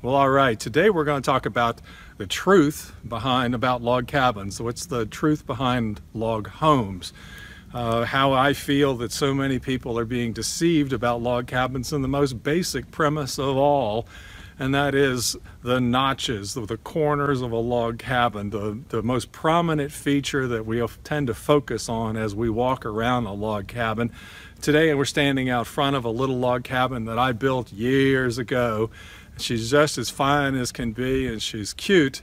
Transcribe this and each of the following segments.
Well, all right. Today we're going to talk about the truth about log cabins. What's the truth behind log homes? How I feel that so many people are being deceived about log cabins, and the most basic premise of all, and that is the notches, the corners of a log cabin, the most prominent feature that we tend to focus on as we walk around a log cabin. Today we're standing out front of a little log cabin that I built years ago. She's just as fine as can be, and she's cute.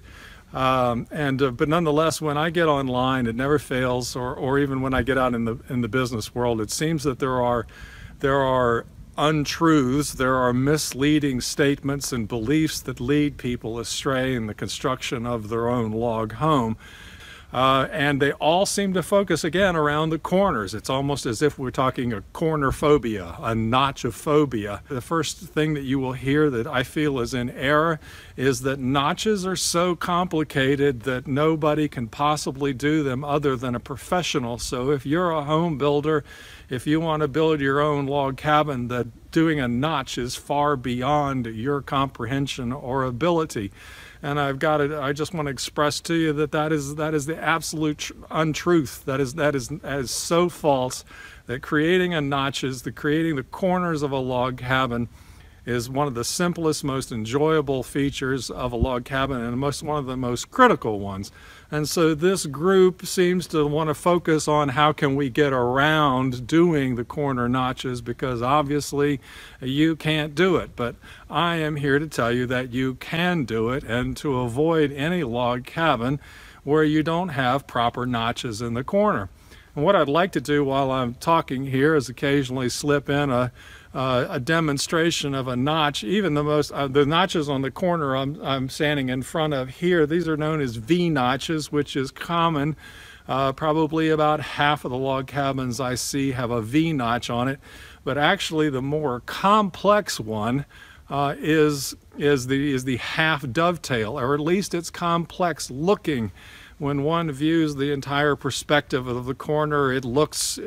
But nonetheless, when I get online, it never fails, or even when I get out in the business world, it seems that there are untruths, there are misleading statements and beliefs that lead people astray in the construction of their own log home. And they all seem to focus again around the corners. It's almost as if we're talking a corner phobia, a notchophobia. The first thing that you will hear that I feel is in error is that notches are so complicated that nobody can possibly do them other than a professional. So if you're a home builder, if you want to build your own log cabin, that doing a notch is far beyond your comprehension or ability. And I just want to express to you that is the absolute untruth. That is so false, that creating creating the corners of a log cabin is one of the simplest, most enjoyable features of a log cabin, and one of the most critical ones. And so this group seems to want to focus on how can we get around doing the corner notches, because obviously you can't do it. But I am here to tell you that you can do it, and to avoid any log cabin where you don't have proper notches in the corner. And what I'd like to do while I'm talking here is occasionally slip in a demonstration of a notch. Even the notches on the corner I'm standing in front of here, these are known as V notches, which is common. Probably about half of the log cabins I see have a V notch on it, but actually the more complex one is the half dovetail, or at least it's complex looking. When one views the entire perspective of the corner, it looks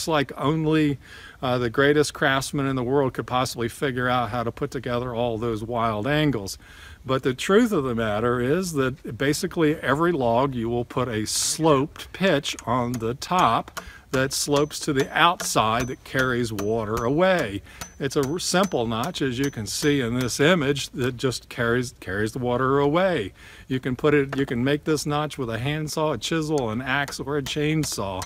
like only the greatest craftsman in the world could possibly figure out how to put together all those wild angles. But the truth of the matter is that basically every log, you will put a sloped pitch on the top that slopes to the outside, that carries water away. It's a simple notch, as you can see in this image, that just carries the water away. You can make this notch with a handsaw, a chisel, an axe, or a chainsaw.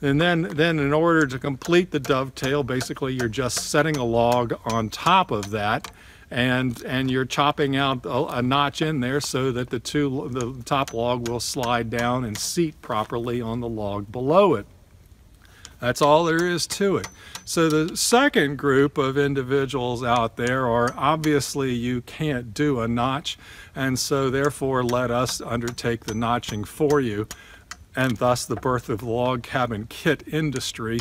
And then in order to complete the dovetail, basically you're just setting a log on top of that, and you're chopping out a notch in there so that the top log will slide down and seat properly on the log below it. That's all there is to it. So the second group of individuals out there are, obviously you can't do a notch, and so therefore let us undertake the notching for you, and thus the birth of the log cabin kit industry.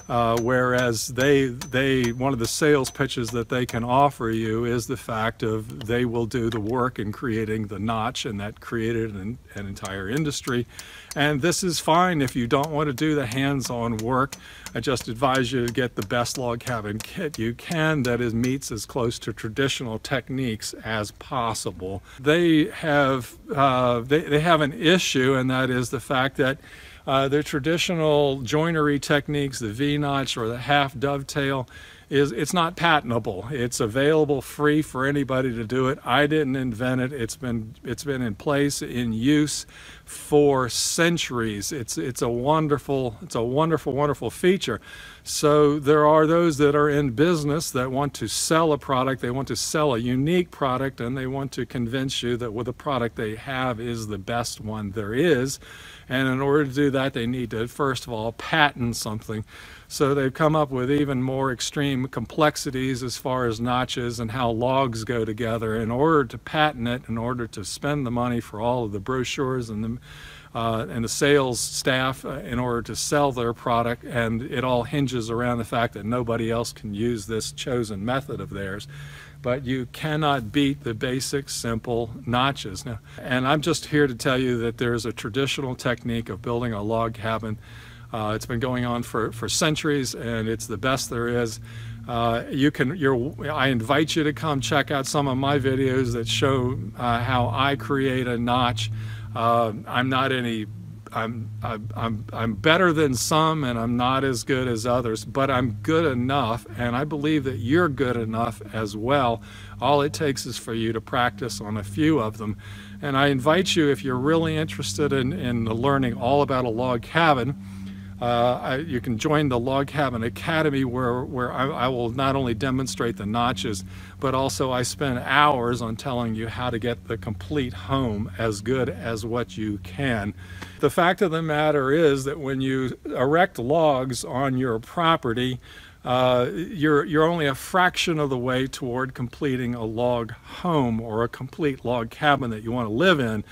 Whereas one of the sales pitches that they can offer you is the fact of they will do the work in creating the notch, and that created an entire industry. And this is fine if you don't want to do the hands-on work. I just advise you to get the best log cabin kit you can that meets as close to traditional techniques as possible. They have an issue, and that is the fact that their traditional joinery techniques, the V-notch or the half dovetail, it's not patentable. It's available free for anybody to do it. I didn't invent it. It's been in place, in use for centuries. It's a wonderful feature. So there are those that are in business that want to sell a product. They want to sell a unique product, and they want to convince you that the product they have is the best one there is. And in order to do that, they need to, first of all, patent something. So they've come up with even more extreme complexities as far as notches and how logs go together. In order to patent it, in order to spend the money for all of the brochures and the sales staff in order to sell their product, and it all hinges around the fact that nobody else can use this chosen method of theirs. But you cannot beat the basic, simple notches. Now, and I'm just here to tell you that there's a traditional technique of building a log cabin. It's been going on for centuries, and it's the best there is. I invite you to come check out some of my videos that show how I create a notch. I'm better than some, and I'm not as good as others, but I'm good enough, and I believe that you're good enough as well. All it takes is for you to practice on a few of them. And I invite you, if you're really interested in learning all about a log cabin, you can join the Log Cabin Academy, where I will not only demonstrate the notches, but also I spend hours on telling you how to get the complete home as good as what you can. The fact of the matter is that when you erect logs on your property, you're only a fraction of the way toward completing a log home or a complete log cabin that you want to live in.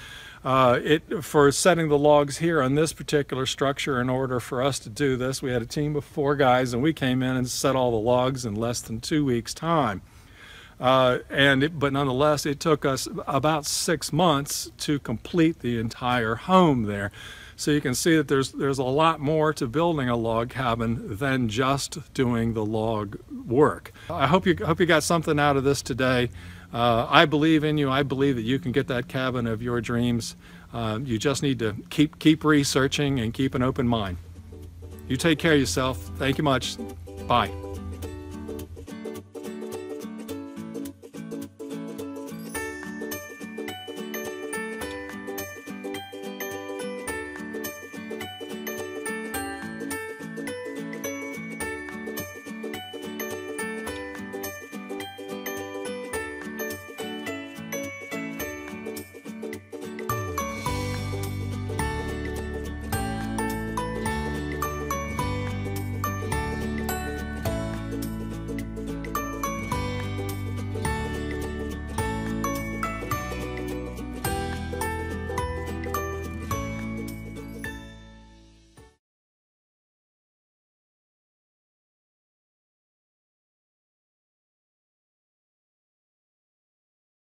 For setting the logs here on this particular structure, in order for us to do this, we had a team of 4 guys, and we came in and set all the logs in less than 2 weeks' time. But nonetheless, it took us about 6 months to complete the entire home there. So you can see that there's a lot more to building a log cabin than just doing the log work. I hope you got something out of this today. I believe in you. I believe that you can get that cabin of your dreams. You just need to keep researching and keep an open mind. You take care of yourself. Thank you much. Bye.